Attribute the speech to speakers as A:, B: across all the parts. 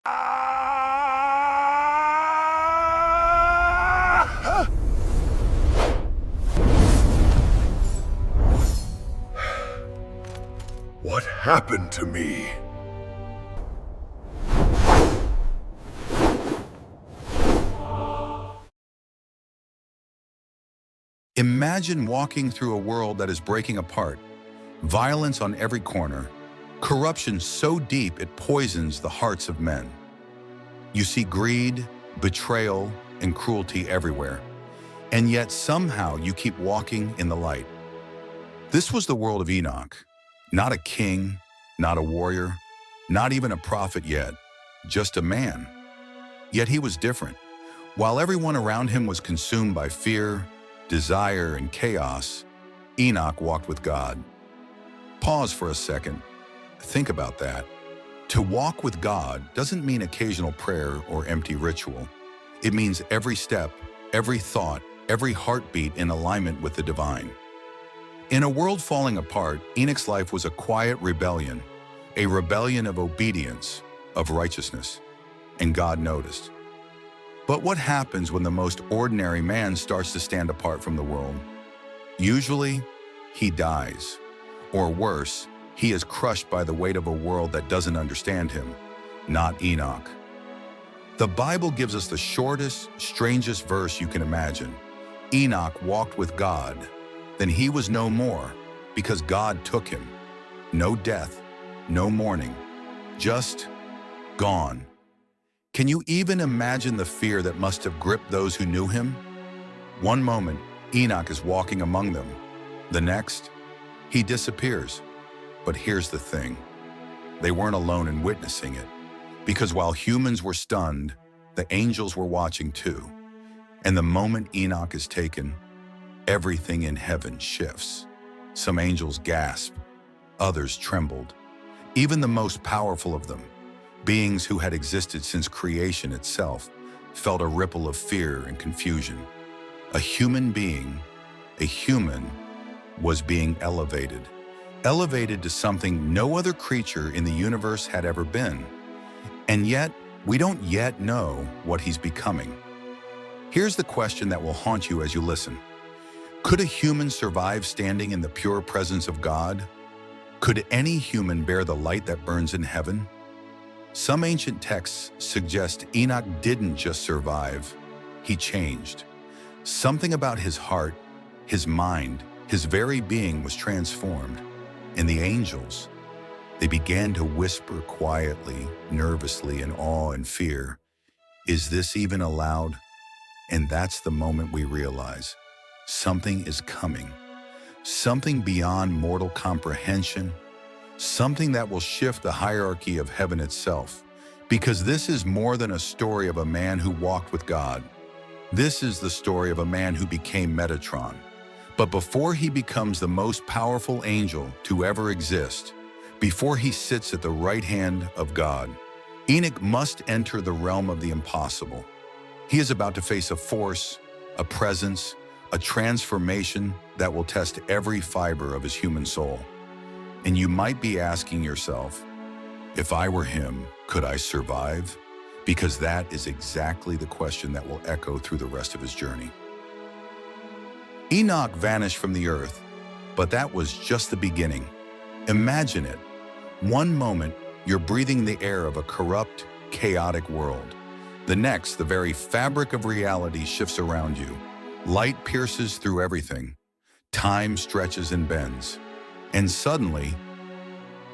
A: What happened to me?
B: Imagine walking through a world that is breaking apart, violence on every corner, corruption so deep it poisons the hearts of men. You see greed, betrayal, and cruelty everywhere, and yet somehow you keep walking in the light. This was the world of Enoch, not a king, not a warrior, not even a prophet yet, just a man. Yet he was different. While everyone around him was consumed by fear, desire, and chaos, Enoch walked with God. Pause for a second. Think about that. To walk with God doesn't mean occasional prayer or empty ritual. It means every step, every thought, every heartbeat in alignment with the divine. In a world falling apart, Enoch's life was a quiet rebellion, a rebellion of obedience, of righteousness, and God noticed. But what happens when the most ordinary man starts to stand apart from the world? Usually, he dies. Or worse, he is crushed by the weight of a world that doesn't understand him, not Enoch. The Bible gives us the shortest, strangest verse you can imagine. Enoch walked with God. Then he was no more, because God took him. No death, no mourning, just gone. Can you even imagine the fear that must have gripped those who knew him? One moment, Enoch is walking among them. The next, he disappears. But here's the thing. They weren't alone in witnessing it. Because while humans were stunned, the angels were watching too. And the moment Enoch is taken, everything in heaven shifts. Some angels gasp, others trembled. Even the most powerful of them, beings who had existed since creation itself, felt a ripple of fear and confusion. A human being, a human, was being elevated to something no other creature in the universe had ever been. And yet, we don't yet know what he's becoming. Here's the question that will haunt you as you listen. Could a human survive standing in the pure presence of God? Could any human bear the light that burns in heaven? Some ancient texts suggest Enoch didn't just survive, he changed. Something about his heart, his mind, his very being was transformed. And the angels, they began to whisper quietly, nervously, in awe and fear, "Is this even allowed?" And that's the moment we realize something is coming, something beyond mortal comprehension, something that will shift the hierarchy of heaven itself. Because this is more than a story of a man who walked with God. This is the story of a man who became Metatron. But before he becomes the most powerful angel to ever exist, before he sits at the right hand of God, Enoch must enter the realm of the impossible. He is about to face a force, a presence, a transformation that will test every fiber of his human soul. And you might be asking yourself, if I were him, could I survive? Because that is exactly the question that will echo through the rest of his journey. Enoch vanished from the earth, but that was just the beginning. Imagine it. One moment, you're breathing the air of a corrupt, chaotic world. The next, the very fabric of reality shifts around you. Light pierces through everything. Time stretches and bends. And suddenly,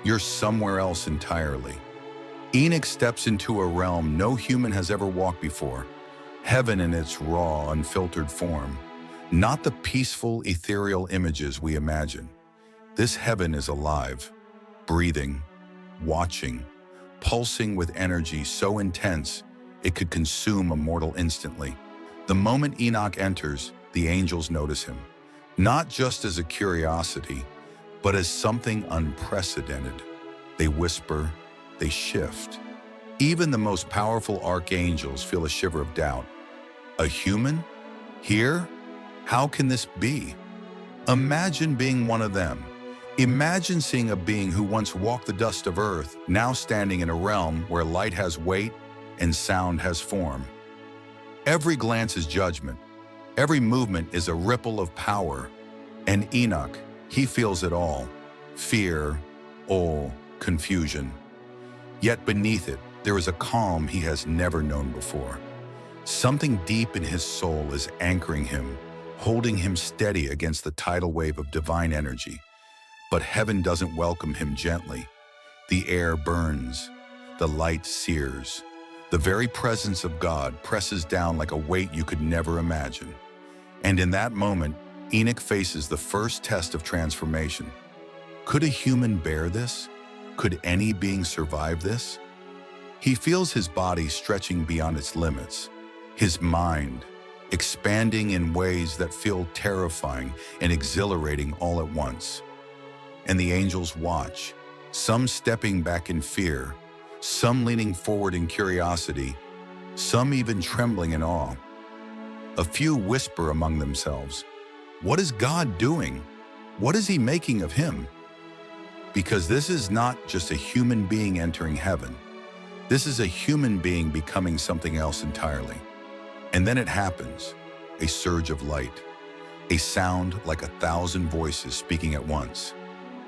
B: you're somewhere else entirely. Enoch steps into a realm no human has ever walked before. Heaven in its raw, unfiltered form. Not the peaceful, ethereal images we imagine. This heaven is alive, breathing, watching, pulsing with energy so intense it could consume a mortal instantly. The moment Enoch enters, the angels notice him, not just as a curiosity, but as something unprecedented. They whisper, they shift. Even the most powerful archangels feel a shiver of doubt. A human? Here? How can this be? Imagine being one of them, Imagine seeing a being who once walked the dust of earth, now standing in a realm where light has weight and sound has form. Every glance is judgment. Every movement is a ripple of power. And Enoch, he feels it all: fear, awe, confusion. Yet beneath it, there is a calm he has never known before. Something deep in his soul is anchoring him, holding him steady against the tidal wave of divine energy. But heaven doesn't welcome him gently. The air burns, the light sears. The very presence of God presses down like a weight you could never imagine. And in that moment, Enoch faces the first test of transformation. Could a human bear this? Could any being survive this? He feels his body stretching beyond its limits, his mind expanding in ways that feel terrifying and exhilarating all at once. And the angels watch, some stepping back in fear, some leaning forward in curiosity, some even trembling in awe. A few whisper among themselves, "What is God doing? What is he making of him?" Because this is not just a human being entering heaven. This is a human being becoming something else entirely. And then it happens, a surge of light, a sound like 1,000 voices speaking at once.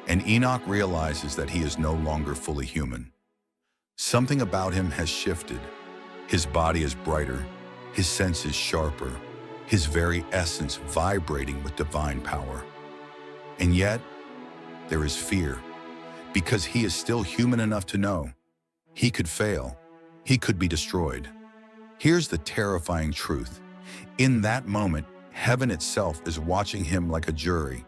B: And Enoch realizes that he is no longer fully human. Something about him has shifted. His body is brighter, his senses sharper, his very essence vibrating with divine power. And yet, there is fear, because he is still human enough to know he could fail, he could be destroyed. Here's the terrifying truth. In that moment, heaven itself is watching him like a jury.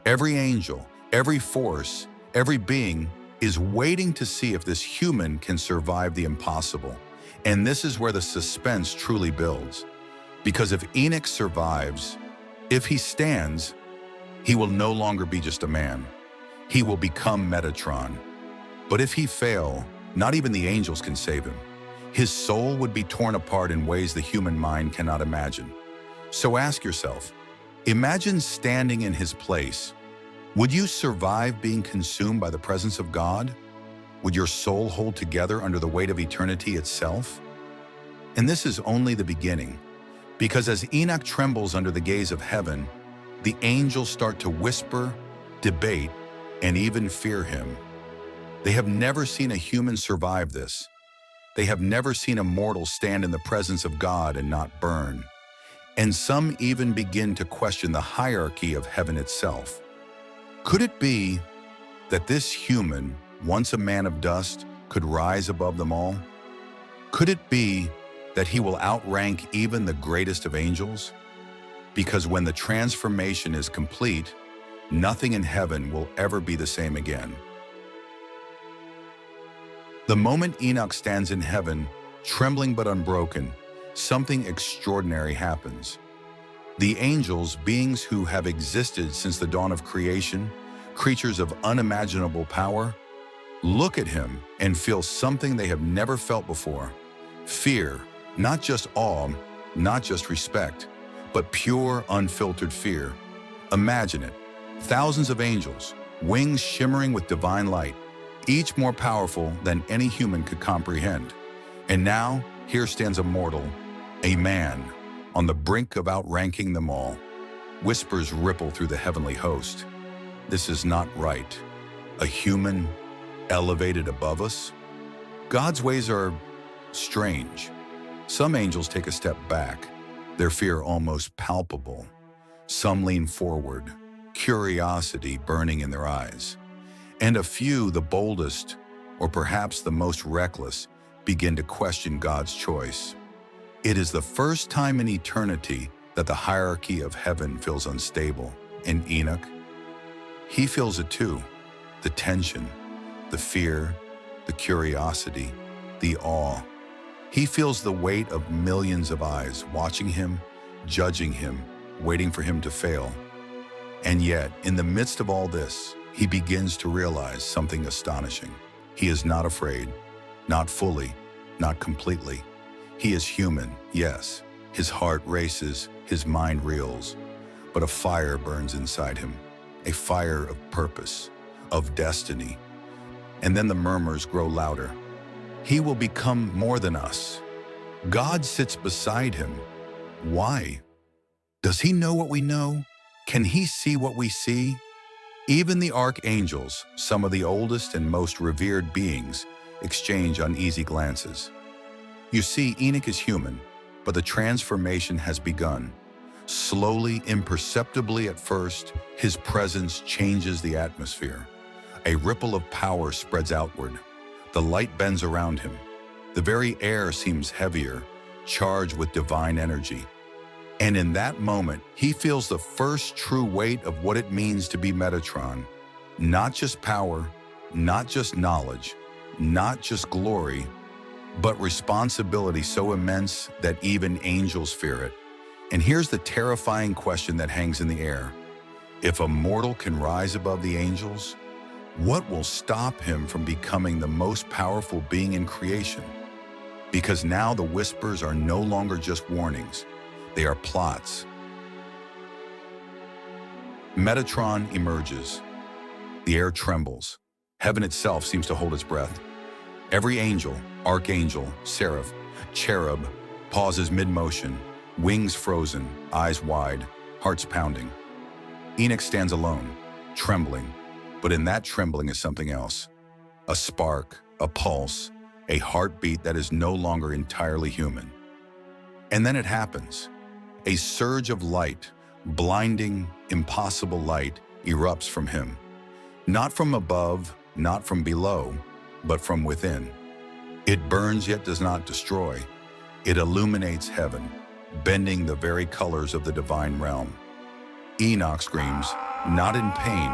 B: Every angel, every force, every being is waiting to see if this human can survive the impossible. And this is where the suspense truly builds. Because if Enoch survives, if he stands, he will no longer be just a man. He will become Metatron. But if he fail, not even the angels can save him. His soul would be torn apart in ways the human mind cannot imagine. So ask yourself, imagine standing in his place. Would you survive being consumed by the presence of God? Would your soul hold together under the weight of eternity itself? And this is only the beginning, because as Enoch trembles under the gaze of heaven, the angels start to whisper, debate, and even fear him. They have never seen a human survive this. They have never seen a mortal stand in the presence of God and not burn. And some even begin to question the hierarchy of heaven itself. Could it be that this human, once a man of dust, could rise above them all? Could it be that he will outrank even the greatest of angels? Because when the transformation is complete, nothing in heaven will ever be the same again. The moment Enoch stands in heaven, trembling but unbroken, something extraordinary happens. The angels, beings who have existed since the dawn of creation, creatures of unimaginable power, look at him and feel something they have never felt before. Fear, not just awe, not just respect, but pure, unfiltered fear. Imagine it. Thousands of angels, wings shimmering with divine light, each more powerful than any human could comprehend. And now, here stands a mortal, a man, on the brink of outranking them all. Whispers ripple through the heavenly host. This is not right. A human elevated above us? God's ways are strange. Some angels take a step back, their fear almost palpable. Some lean forward, curiosity burning in their eyes. And a few, the boldest, or perhaps the most reckless, begin to question God's choice. It is the first time in eternity that the hierarchy of heaven feels unstable. And Enoch, he feels it too. The tension, the fear, the curiosity, the awe. He feels the weight of millions of eyes watching him, judging him, waiting for him to fail. And yet, in the midst of all this, he begins to realize something astonishing. He is not afraid, not fully, not completely. He is human, yes. His heart races, his mind reels, but a fire burns inside him, a fire of purpose, of destiny. And then the murmurs grow louder. He will become more than us. God sits beside him. Why? Does he know what we know? Can he see what we see? Even the archangels, some of the oldest and most revered beings, exchange uneasy glances. You see, Enoch is human, but the transformation has begun. Slowly, imperceptibly at first, his presence changes the atmosphere. A ripple of power spreads outward. The light bends around him. The very air seems heavier, charged with divine energy. And in that moment, he feels the first true weight of what it means to be Metatron. Not just power, not just knowledge, not just glory, but responsibility so immense that even angels fear it. And here's the terrifying question that hangs in the air. If a mortal can rise above the angels, what will stop him from becoming the most powerful being in creation? Because now the whispers are no longer just warnings. They are plots. Metatron emerges. The air trembles. Heaven itself seems to hold its breath. Every angel, archangel, seraph, cherub pauses mid-motion, wings frozen, eyes wide, hearts pounding. Enoch stands alone, trembling, but in that trembling is something else. A spark, a pulse, a heartbeat that is no longer entirely human. And then it happens. A surge of light, blinding, impossible light, erupts from him. Not from above, not from below, but from within. It burns yet does not destroy. It illuminates heaven, bending the very colors of the divine realm. Enoch screams, not in pain,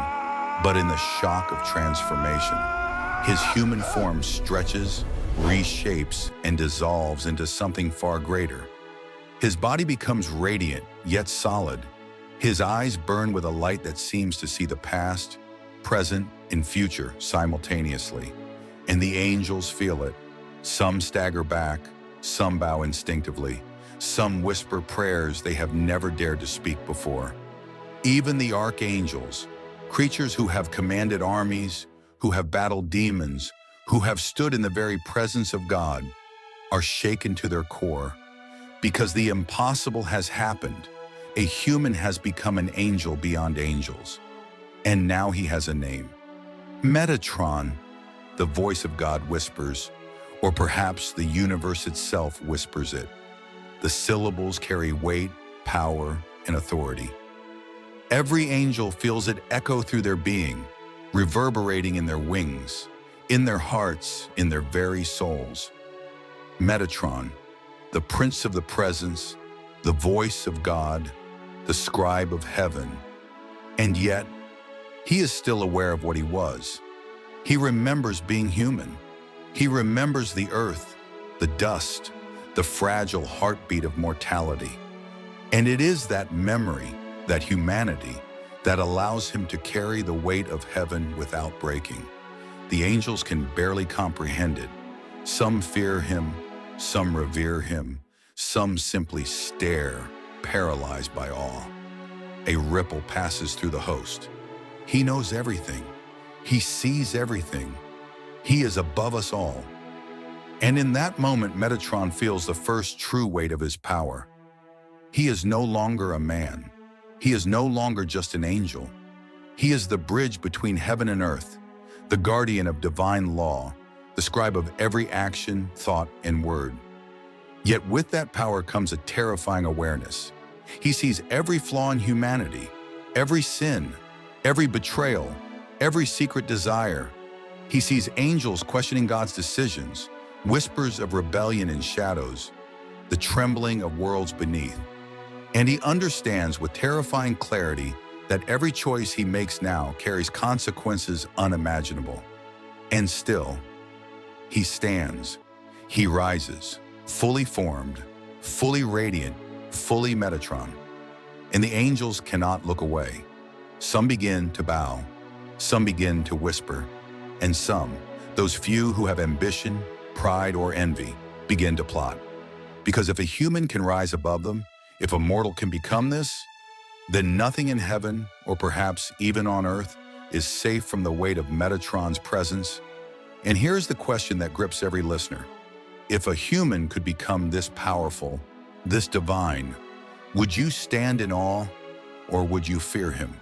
B: but in the shock of transformation. His human form stretches, reshapes, and dissolves into something far greater. His body becomes radiant, yet solid. His eyes burn with a light that seems to see the past, present, and future simultaneously. And the angels feel it. Some stagger back, some bow instinctively, some whisper prayers they have never dared to speak before. Even the archangels, creatures who have commanded armies, who have battled demons, who have stood in the very presence of God, are shaken to their core. Because the impossible has happened. A human has become an angel beyond angels. And now he has a name. Metatron, the voice of God whispers, or perhaps the universe itself whispers it. The syllables carry weight, power, and authority. Every angel feels it echo through their being, reverberating in their wings, in their hearts, in their very souls. Metatron, the Prince of the Presence, the voice of God, the scribe of heaven. And yet, he is still aware of what he was. He remembers being human. He remembers the earth, the dust, the fragile heartbeat of mortality. And it is that memory, that humanity, that allows him to carry the weight of heaven without breaking. The angels can barely comprehend it. Some fear him, some revere him, some simply stare, paralyzed by awe. A ripple passes through the host. He knows everything. He sees everything. He is above us all. And in that moment, Metatron feels the first true weight of his power. He is no longer a man. He is no longer just an angel. He is the bridge between heaven and earth, the guardian of divine law, the scribe of every action, thought, and word. Yet with that power comes a terrifying awareness. He sees every flaw in humanity, every sin, every betrayal, every secret desire. He sees angels questioning God's decisions, whispers of rebellion in shadows, the trembling of worlds beneath. And he understands with terrifying clarity that every choice he makes now carries consequences unimaginable. And still, he stands, he rises, fully formed, fully radiant, fully Metatron. And the angels cannot look away. Some begin to bow, some begin to whisper, and some, those few who have ambition, pride, or envy, begin to plot. Because if a human can rise above them, if a mortal can become this, then nothing in heaven, or perhaps even on earth, is safe from the weight of Metatron's presence? And here's the question that grips every listener. If a human could become this powerful, this divine, would you stand in awe or would you fear him?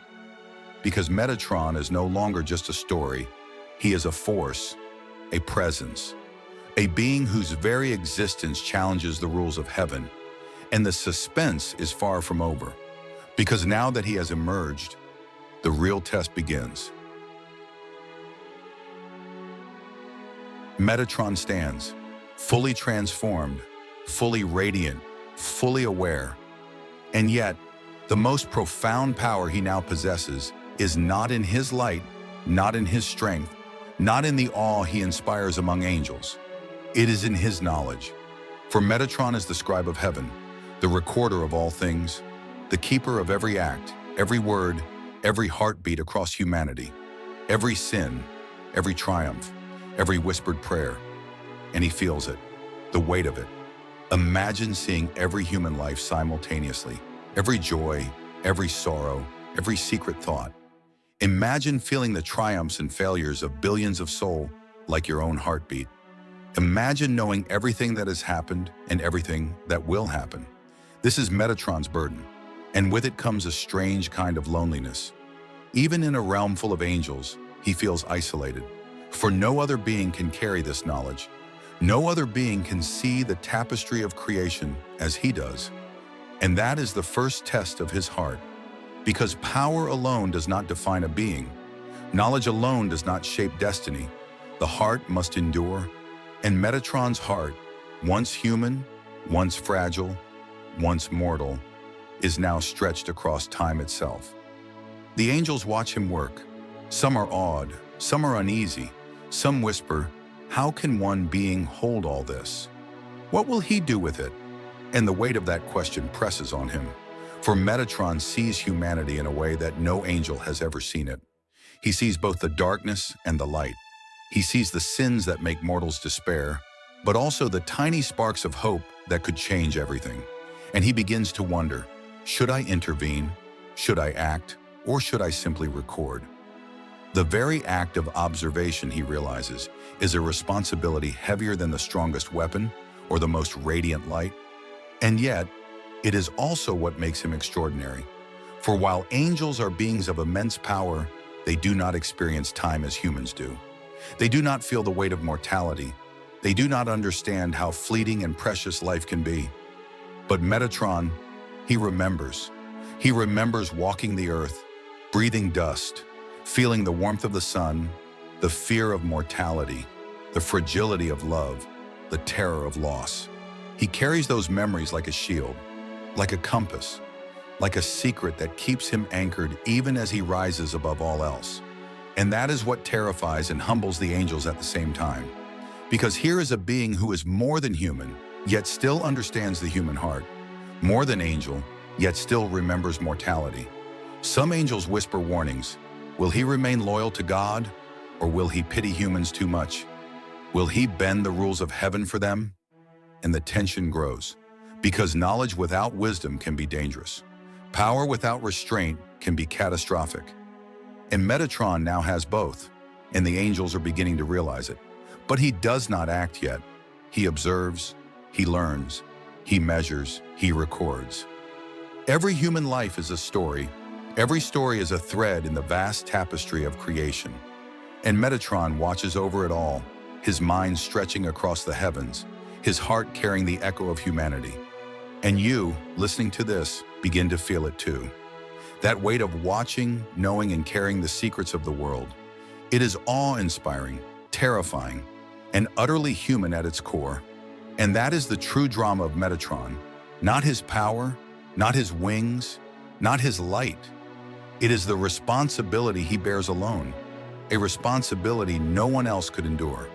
B: Because Metatron is no longer just a story. He is a force, a presence, a being whose very existence challenges the rules of heaven. And the suspense is far from over, because now that he has emerged, the real test begins. Metatron stands, fully transformed, fully radiant, fully aware. And yet, the most profound power he now possesses is not in his light, not in his strength, not in the awe he inspires among angels. It is in his knowledge. For Metatron is the scribe of heaven, the recorder of all things, the keeper of every act, every word, every heartbeat across humanity, every sin, every triumph, every whispered prayer. And he feels it, the weight of it. Imagine seeing every human life simultaneously, every joy, every sorrow, every secret thought. Imagine feeling the triumphs and failures of billions of souls like your own heartbeat. Imagine knowing everything that has happened and everything that will happen. This is Metatron's burden, and with it comes a strange kind of loneliness. Even in a realm full of angels, he feels isolated, for no other being can carry this knowledge. No other being can see the tapestry of creation as he does. And that is the first test of his heart. Because power alone does not define a being. Knowledge alone does not shape destiny. The heart must endure. And Metatron's heart, once human, once fragile, once mortal, is now stretched across time itself. The angels watch him work. Some are awed, some are uneasy, some whisper, "How can one being hold all this? What will he do with it?" And the weight of that question presses on him. For Metatron sees humanity in a way that no angel has ever seen it. He sees both the darkness and the light. He sees the sins that make mortals despair, but also the tiny sparks of hope that could change everything. And he begins to wonder, should I intervene? Should I act? Or should I simply record? The very act of observation, he realizes, is a responsibility heavier than the strongest weapon or the most radiant light. And yet, it is also what makes him extraordinary. For while angels are beings of immense power, they do not experience time as humans do. They do not feel the weight of mortality. They do not understand how fleeting and precious life can be. But Metatron, he remembers. He remembers walking the earth, breathing dust, feeling the warmth of the sun, the fear of mortality, the fragility of love, the terror of loss. He carries those memories like a shield, like a compass, like a secret that keeps him anchored even as he rises above all else. And that is what terrifies and humbles the angels at the same time. Because here is a being who is more than human, yet still understands the human heart, more than angel, yet still remembers mortality. Some angels whisper warnings. Will he remain loyal to God, or will he pity humans too much? Will he bend the rules of heaven for them? And the tension grows, because knowledge without wisdom can be dangerous. Power without restraint can be catastrophic. And Metatron now has both, and the angels are beginning to realize it. But he does not act yet. He observes, he learns, he measures, he records. Every human life is a story. Every story is a thread in the vast tapestry of creation. And Metatron watches over it all, his mind stretching across the heavens, his heart carrying the echo of humanity. And you, listening to this, begin to feel it too. That weight of watching, knowing, and carrying the secrets of the world. It is awe-inspiring, terrifying, and utterly human at its core. And that is the true drama of Metatron. Not his power, not his wings, not his light. It is the responsibility he bears alone, a responsibility no one else could endure.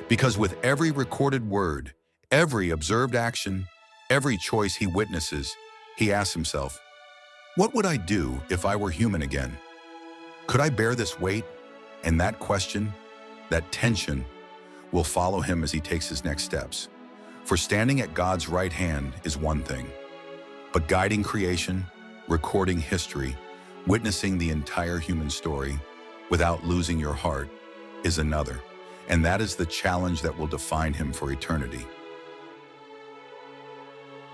B: Because with every recorded word, every observed action, every choice he witnesses, he asks himself, what would I do if I were human again? Could I bear this weight? And that question, that tension, will follow him as he takes his next steps. For standing at God's right hand is one thing, but guiding creation, recording history, witnessing the entire human story, without losing your heart is another, and that is the challenge that will define him for eternity.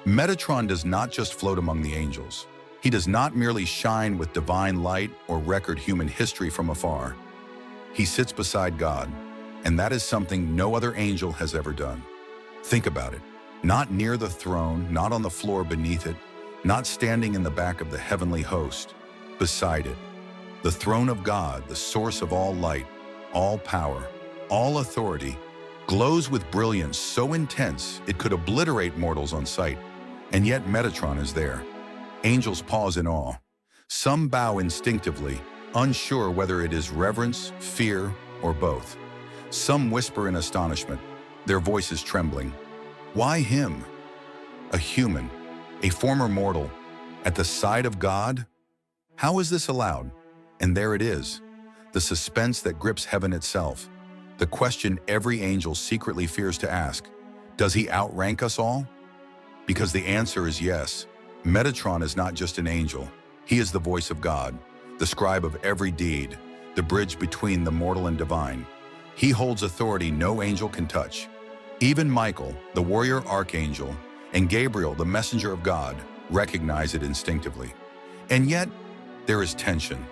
B: Metatron does not just float among the angels. He does not merely shine with divine light or record human history from afar. He sits beside God, and that is something no other angel has ever done. Think about it. Not near the throne, not on the floor beneath it, not standing in the back of the heavenly host. Beside it, the throne of God, the source of all light, all power, all authority, glows with brilliance so intense it could obliterate mortals on sight. And yet Metatron is there. Angels pause in awe. Some bow instinctively, unsure whether it is reverence, fear, or both. Some whisper in astonishment, their voices trembling. Why him? A human, a former mortal, at the side of God? How is this allowed? And there it is, the suspense that grips heaven itself. The question every angel secretly fears to ask, does he outrank us all? Because the answer is yes. Metatron is not just an angel. He is the voice of God, the scribe of every deed, the bridge between the mortal and divine. He holds authority no angel can touch. Even Michael, the warrior archangel, and Gabriel, the messenger of God, recognize it instinctively. And yet, there is tension.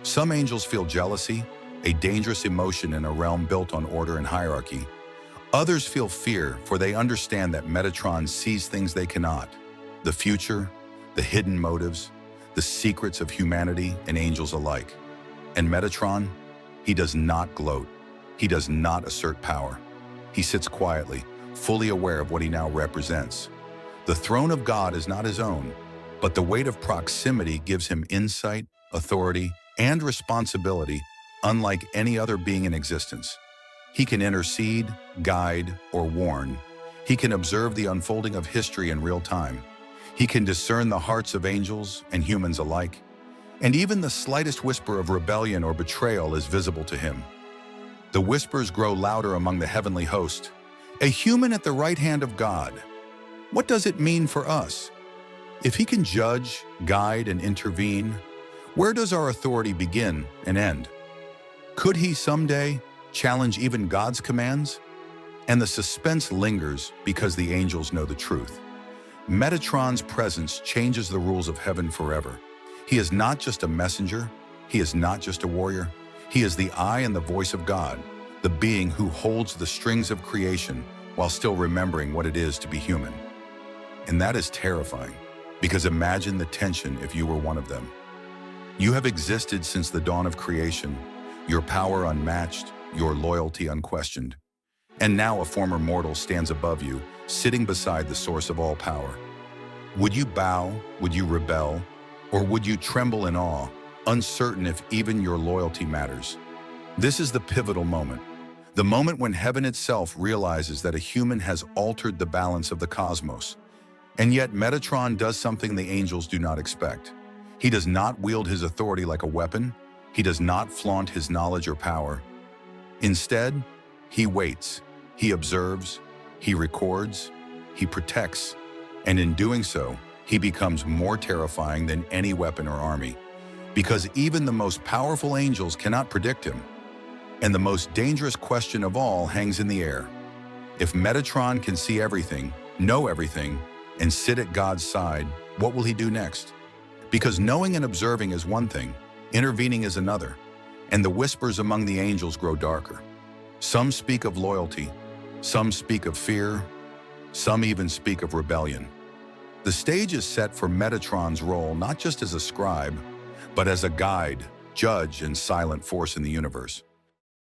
B: Some angels feel jealousy, a dangerous emotion in a realm built on order and hierarchy. Others feel fear, for they understand that Metatron sees things they cannot. The future, the hidden motives, the secrets of humanity and angels alike. And Metatron, he does not gloat. He does not assert power. He sits quietly, fully aware of what he now represents. The throne of God is not his own, but the weight of proximity gives him insight, authority, and responsibility unlike any other being in existence. He can intercede, guide, or warn. He can observe the unfolding of history in real time. He can discern the hearts of angels and humans alike. And even the slightest whisper of rebellion or betrayal is visible to him. The whispers grow louder among the heavenly host. A human at the right hand of God. What does it mean for us? If he can judge, guide, and intervene, where does our authority begin and end? Could he someday challenge even God's commands? And the suspense lingers because the angels know the truth. Metatron's presence changes the rules of heaven forever. He is not just a messenger. He is not just a warrior. He is the eye and the voice of God, the being who holds the strings of creation while still remembering what it is to be human. And that is terrifying, because imagine the tension if you were one of them. You have existed since the dawn of creation, your power unmatched, your loyalty unquestioned. And now a former mortal stands above you, sitting beside the source of all power. Would you bow? Would you rebel? Or would you tremble in awe, uncertain if even your loyalty matters? This is the pivotal moment. The moment when heaven itself realizes that a human has altered the balance of the cosmos. And yet Metatron does something the angels do not expect. He does not wield his authority like a weapon. He does not flaunt his knowledge or power. Instead, he waits, he observes, he records, he protects, and in doing so, he becomes more terrifying than any weapon or army, because even the most powerful angels cannot predict him. And the most dangerous question of all hangs in the air. If Metatron can see everything, know everything, and sit at God's side, what will he do next? Because knowing and observing is one thing, intervening is another, and the whispers among the angels grow darker. Some speak of loyalty, some speak of fear, some even speak of rebellion. The stage is set for Metatron's role not just as a scribe, but as a guide, judge, and silent force in the universe.